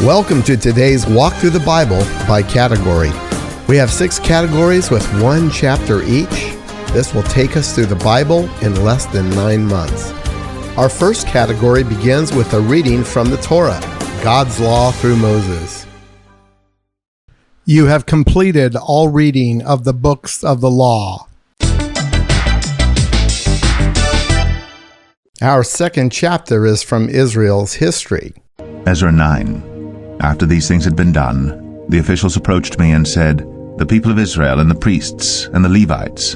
Welcome to today's Walk Through the Bible by category. We have 6 categories with 1 chapter each. This will take us through the Bible in less than 9 months. Our first category begins with a reading from the Torah, God's law through Moses. You have completed all reading of the books of the law. Our second chapter is from Israel's history. Ezra 9. After these things had been done, the officials approached me and said, "The people of Israel and the priests and the Levites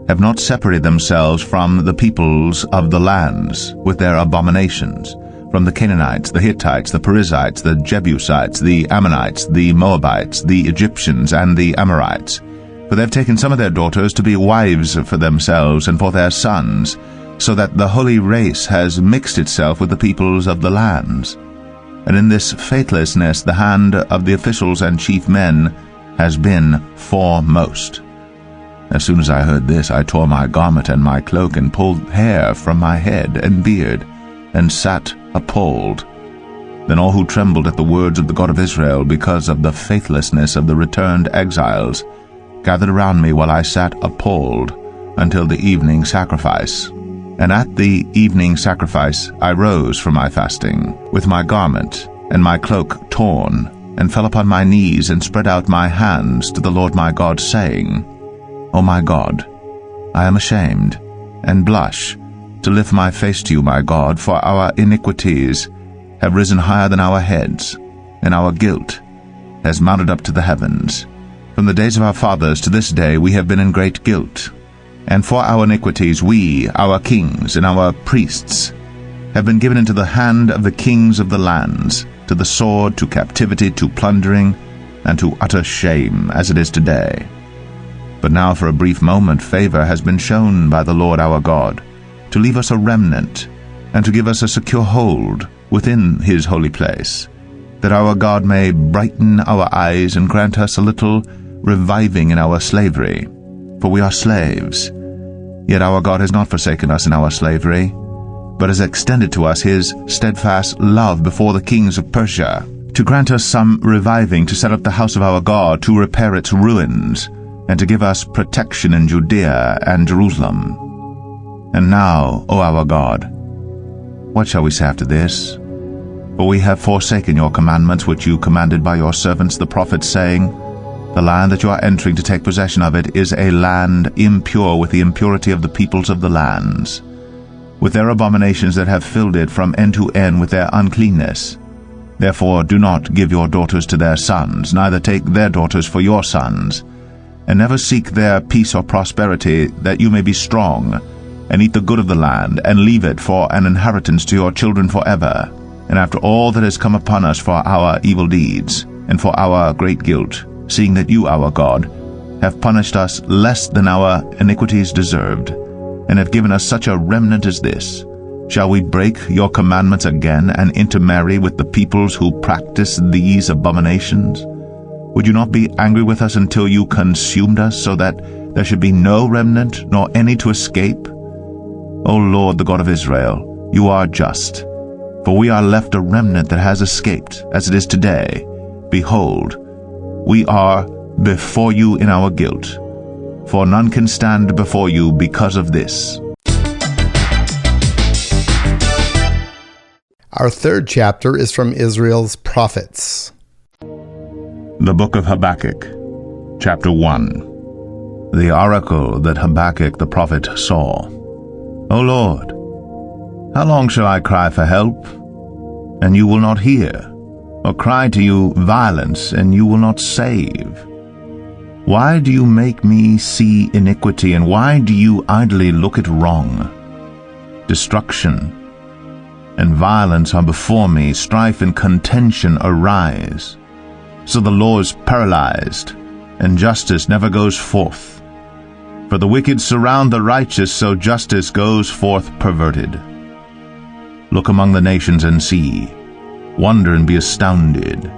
have not separated themselves from the peoples of the lands with their abominations, from the Canaanites, the Hittites, the Perizzites, the Jebusites, the Ammonites, the Moabites, the Egyptians, and the Amorites. For they have taken some of their daughters to be wives for themselves and for their sons, so that the holy race has mixed itself with the peoples of the lands. And in this faithlessness the hand of the officials and chief men has been foremost." As soon as I heard this, I tore my garment and my cloak, and pulled hair from my head and beard, and sat appalled. Then all who trembled at the words of the God of Israel, because of the faithlessness of the returned exiles, gathered around me while I sat appalled until the evening sacrifice. And at the evening sacrifice I rose from my fasting, with my garment and my cloak torn, and fell upon my knees and spread out my hands to the Lord my God, saying, "O my God, I am ashamed, and blush, to lift my face to you, my God, for our iniquities have risen higher than our heads, and our guilt has mounted up to the heavens. From the days of our fathers to this day we have been in great guilt. And for our iniquities we, our kings, and our priests, have been given into the hand of the kings of the lands, to the sword, to captivity, to plundering, and to utter shame, as it is today. But now for a brief moment favor has been shown by the Lord our God, to leave us a remnant, and to give us a secure hold within his holy place, that our God may brighten our eyes and grant us a little reviving in our slavery. For we are slaves. Yet our God has not forsaken us in our slavery, but has extended to us his steadfast love before the kings of Persia, to grant us some reviving, to set up the house of our God, to repair its ruins, and to give us protection in Judea and Jerusalem. And now, O our God, what shall we say after this? For we have forsaken your commandments which you commanded by your servants the prophets, saying, The land that you are entering to take possession of it is a land impure with the impurity of the peoples of the lands, with their abominations that have filled it from end to end with their uncleanness. Therefore do not give your daughters to their sons, neither take their daughters for your sons, and never seek their peace or prosperity, that you may be strong, and eat the good of the land, and leave it for an inheritance to your children forever. And after all that has come upon us for our evil deeds, and for our great guilt, seeing that you, our God, have punished us less than our iniquities deserved, and have given us such a remnant as this, shall we break your commandments again, and intermarry with the peoples who practice these abominations? Would you not be angry with us until you consumed us, so that there should be no remnant, nor any to escape? O Lord, the God of Israel, you are just, for we are left a remnant that has escaped, as it is today. Behold, we are before you in our guilt, for none can stand before you because of this." Our third chapter is from Israel's prophets. The Book of Habakkuk, Chapter 1. The oracle that Habakkuk the prophet saw. O Lord, how long shall I cry for help, and you will not hear? Or cry to you violence, and you will not save? Why do you make me see iniquity, and why do you idly look at wrong? Destruction and violence are before me, strife and contention arise. So the law is paralyzed, and justice never goes forth. For the wicked surround the righteous, so justice goes forth perverted. Look among the nations and see. Wonder and be astounded.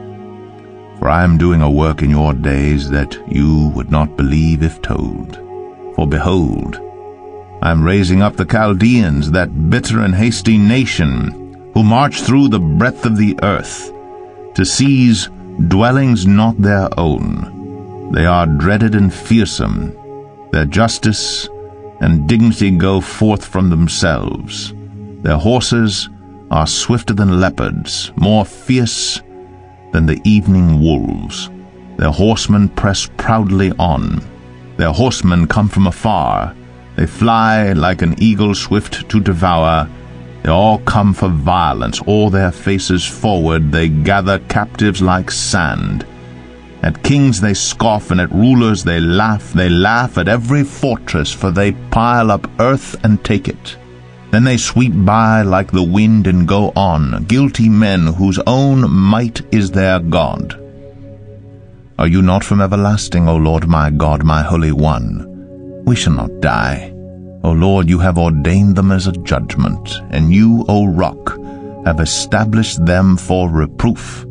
For I am doing a work in your days that you would not believe if told. For behold, I am raising up the Chaldeans, that bitter and hasty nation, who march through the breadth of the earth, to seize dwellings not their own. They are dreaded and fearsome. Their justice and dignity go forth from themselves. Their horses are swifter than leopards, more fierce than the evening wolves. Their horsemen press proudly on. Their horsemen come from afar. They fly like an eagle swift to devour. They all come for violence, all their faces forward. They gather captives like sand. At kings they scoff, and at rulers they laugh. They laugh at every fortress, for they pile up earth and take it. Then they sweep by like the wind and go on, guilty men whose own might is their God. Are you not from everlasting, O Lord my God, my Holy One? We shall not die. O Lord, you have ordained them as a judgment, and you, O Rock, have established them for reproof.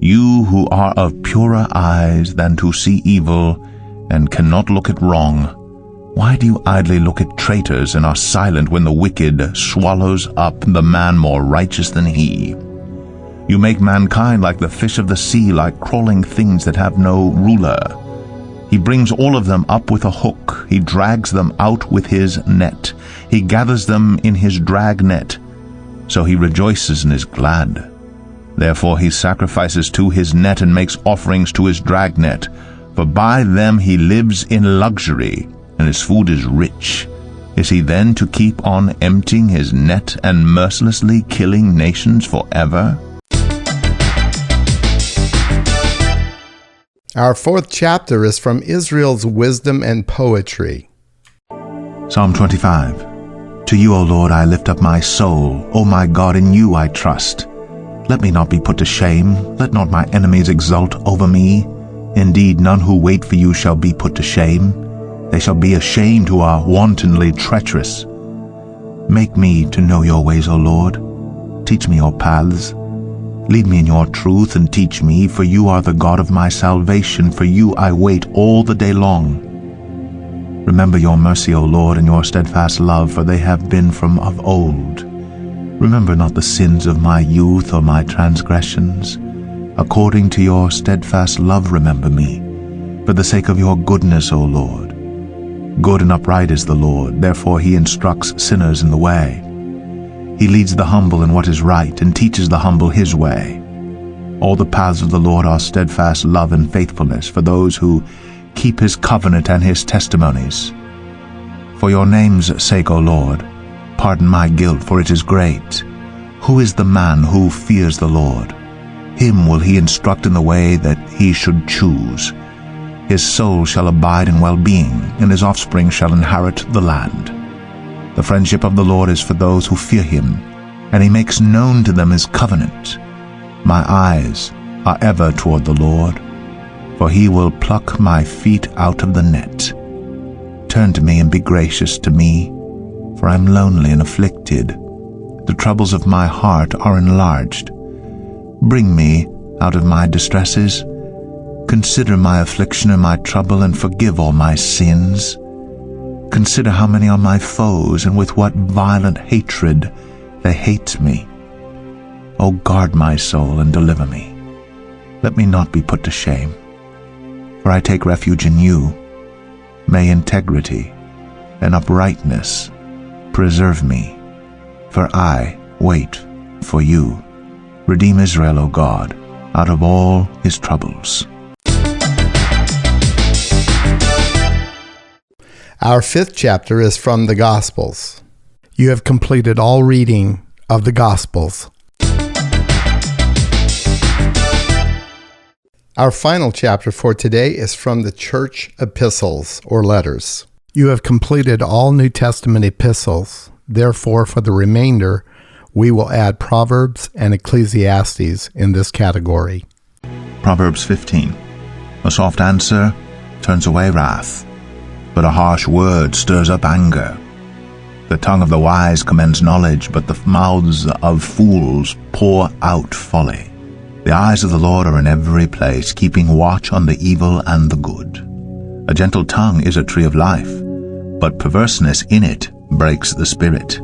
You who are of purer eyes than to see evil, and cannot look at wrong, why do you idly look at traitors and are silent when the wicked swallows up the man more righteous than he? You make mankind like the fish of the sea, like crawling things that have no ruler. He brings all of them up with a hook. He drags them out with his net. He gathers them in his drag net. So he rejoices and is glad. Therefore he sacrifices to his net and makes offerings to his drag net. For by them he lives in luxury, and his food is rich. Is he then to keep on emptying his net and mercilessly killing nations forever? Our fourth chapter is from Israel's wisdom and poetry. Psalm 25. To you, O Lord, I lift up my soul. O my God, in you I trust. Let me not be put to shame. Let not my enemies exult over me. Indeed, none who wait for you shall be put to shame. They shall be ashamed who are wantonly treacherous. Make me to know your ways, O Lord. Teach me your paths. Lead me in your truth and teach me, for you are the God of my salvation. For you I wait all the day long. Remember your mercy, O Lord, and your steadfast love, for they have been from of old. Remember not the sins of my youth or my transgressions. According to your steadfast love remember me, for the sake of your goodness, O Lord. Good and upright is the Lord, therefore he instructs sinners in the way. He leads the humble in what is right, and teaches the humble his way. All the paths of the Lord are steadfast love and faithfulness for those who keep his covenant and his testimonies. For your name's sake, O Lord, pardon my guilt, for it is great. Who is the man who fears the Lord? Him will he instruct in the way that he should choose. His soul shall abide in well-being, and his offspring shall inherit the land. The friendship of the Lord is for those who fear him, and he makes known to them his covenant. My eyes are ever toward the Lord, for he will pluck my feet out of the net. Turn to me and be gracious to me, for I am lonely and afflicted. The troubles of my heart are enlarged. Bring me out of my distresses. Consider my affliction and my trouble, and forgive all my sins. Consider how many are my foes, and with what violent hatred they hate me. O guard my soul and deliver me. Let me not be put to shame, for I take refuge in you. May integrity and uprightness preserve me, for I wait for you. Redeem Israel, O God, out of all his troubles. Our fifth chapter is from the Gospels. You have completed all reading of the Gospels. Our final chapter for today is from the church epistles, or letters. You have completed all New Testament epistles. Therefore, for the remainder, we will add Proverbs and Ecclesiastes in this category. Proverbs 15. A soft answer turns away wrath, but a harsh word stirs up anger. The tongue of the wise commends knowledge, but the mouths of fools pour out folly. The eyes of the Lord are in every place, keeping watch on the evil and the good. A gentle tongue is a tree of life, but perverseness in it breaks the spirit.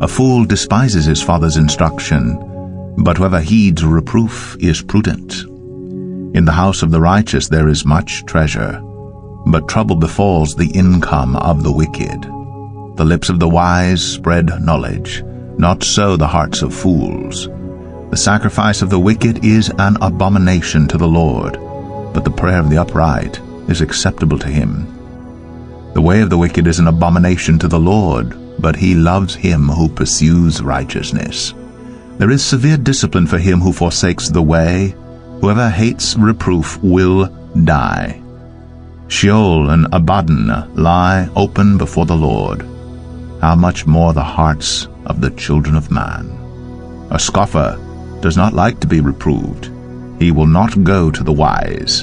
A fool despises his father's instruction, but whoever heeds reproof is prudent. In the house of the righteous there is much treasure, but trouble befalls the income of the wicked. The lips of the wise spread knowledge, not so the hearts of fools. The sacrifice of the wicked is an abomination to the Lord, but the prayer of the upright is acceptable to him. The way of the wicked is an abomination to the Lord, but he loves him who pursues righteousness. There is severe discipline for him who forsakes the way. Whoever hates reproof will die. Sheol and Abaddon lie open before the Lord. How much more the hearts of the children of man? A scoffer does not like to be reproved. He will not go to the wise.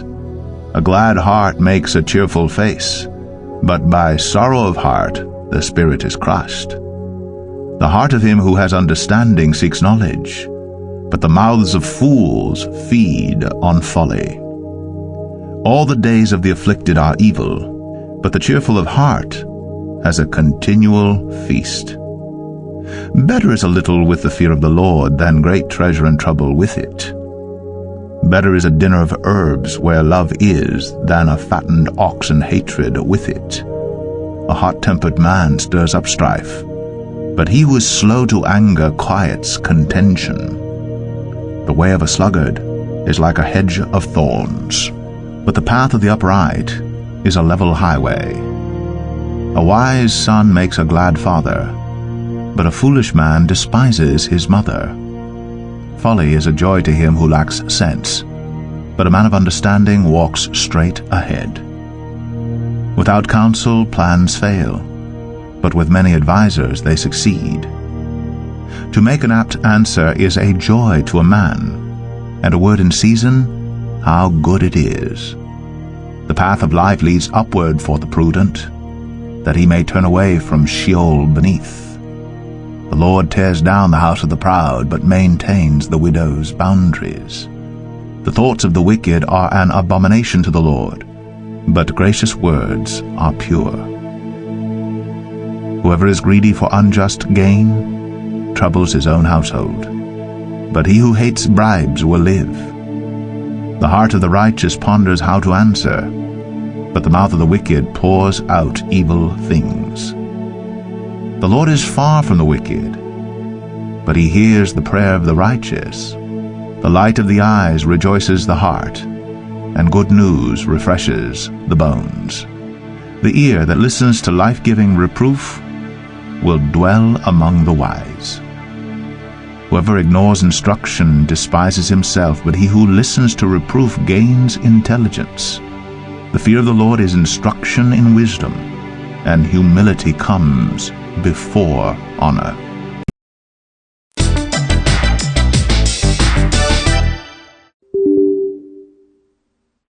A glad heart makes a cheerful face, but by sorrow of heart the spirit is crushed. The heart of him who has understanding seeks knowledge, but the mouths of fools feed on folly. All the days of the afflicted are evil, but the cheerful of heart has a continual feast. Better is a little with the fear of the Lord than great treasure and trouble with it. Better is a dinner of herbs where love is than a fattened ox and hatred with it. A hot-tempered man stirs up strife, but he who is slow to anger quiets contention. The way of a sluggard is like a hedge of thorns, but the path of the upright is a level highway. A wise son makes a glad father, but a foolish man despises his mother. Folly is a joy to him who lacks sense, but a man of understanding walks straight ahead. Without counsel plans fail, but with many advisers they succeed. To make an apt answer is a joy to a man, and a word in season, how good it is. The path of life leads upward for the prudent, that he may turn away from Sheol beneath. The Lord tears down the house of the proud, but maintains the widow's boundaries. The thoughts of the wicked are an abomination to the Lord, but gracious words are pure. Whoever is greedy for unjust gain troubles his own household, but he who hates bribes will live. The heart of the righteous ponders how to answer, but the mouth of the wicked pours out evil things. The Lord is far from the wicked, but he hears the prayer of the righteous. The light of the eyes rejoices the heart, and good news refreshes the bones. The ear that listens to life-giving reproof will dwell among the wise. Whoever ignores instruction despises himself, but he who listens to reproof gains intelligence. The fear of the Lord is instruction in wisdom, and humility comes before honor.